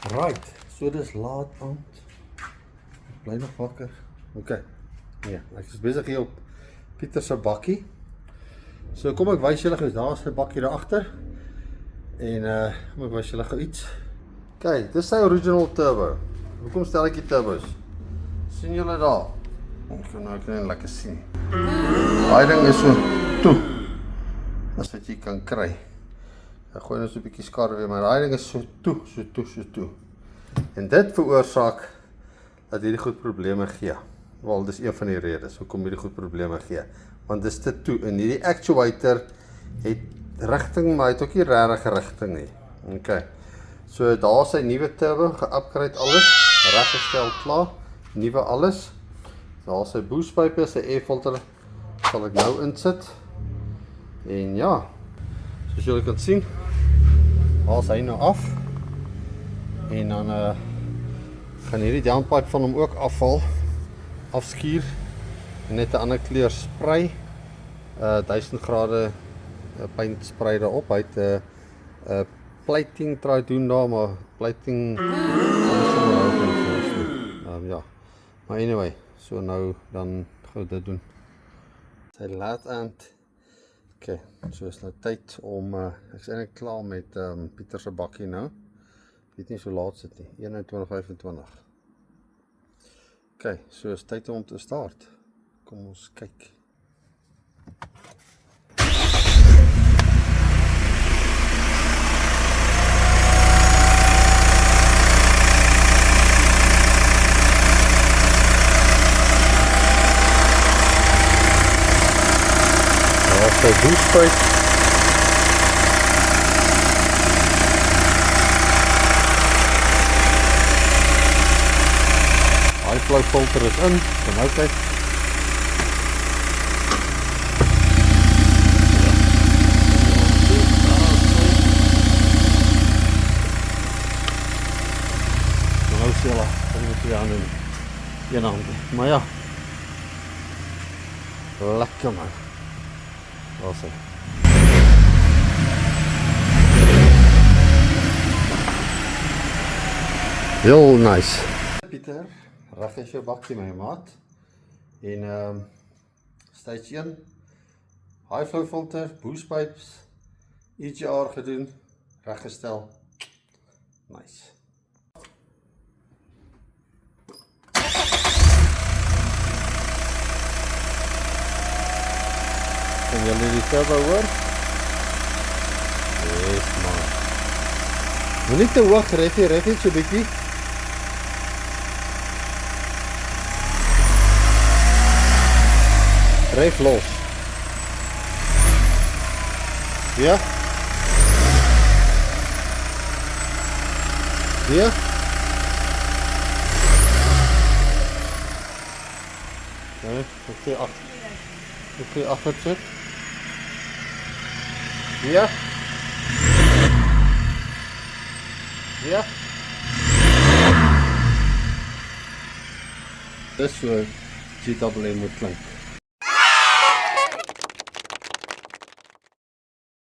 Right, so dis laat aand. Ek bly nog wakker. Okay. Ja, ek is besig hier op Pieter se bakkie. So kom ek wys julle gou, daar is 'n bakkie daar agter. En kom ek wys julle gou iets. Kyk, dis sy original turbo. Hoekom stel ek die turbos? Sien julle daar? Ek kan nou net lekker sien. Daai ding is so toe. As wat jy kan kry. Ek gooi nou so 'n bietjie skade weer, maar daai ding is so toe. En dit veroorsaak dat hierdie goed probleme gee. Wel, dis een van die redes hoekom hierdie goed probleme gee. Want dis te toe en hierdie actuator het rigting, maar hy het ook nie regtig rigting nie. Okay. So daar is sy nuwe turbo, ge-upgrade alles, reggestel klaar, nuwe alles. Daar is sy boostpype, sy airfilter sal ek nou insit. En ja, soos julle kan sien, haal hy nou af. En dan gaan hierdie downpipe van hom ook afval, afskuur en net 'n ander kleur sprei. 1000 grade paint sprei daarop. Hy het plating try doen daar, maar plating ja. Maar anyway, so nou dan gou dit doen. Sy laat aand. Okay, so is nou tyd om ek is eintlik klaar met Pieter se bakkie nou. Weet nie so laat sit nie. 21:25. Okay, so is tyd om te start. Kom ons kyk. Daar is sy boostpipe. Flow filter is in, van nou kyk. Nou sê hulle, kan jy twee handen in een hand. Maar ja, lekker man. Daar is hy. Heel nice. Pieter, reg is jou bakkie my maat. En stage 1, high flow filter, boost pipes, EGR gedoen, reggestel. Nice. Kan julle die turbo hoor? Yes man. Moet nie te hoog ref net so bietjie. Ref los. Ja. Ja. Nee, ik ga achter zit. Ja. Ja. Dis so GWM moet klink.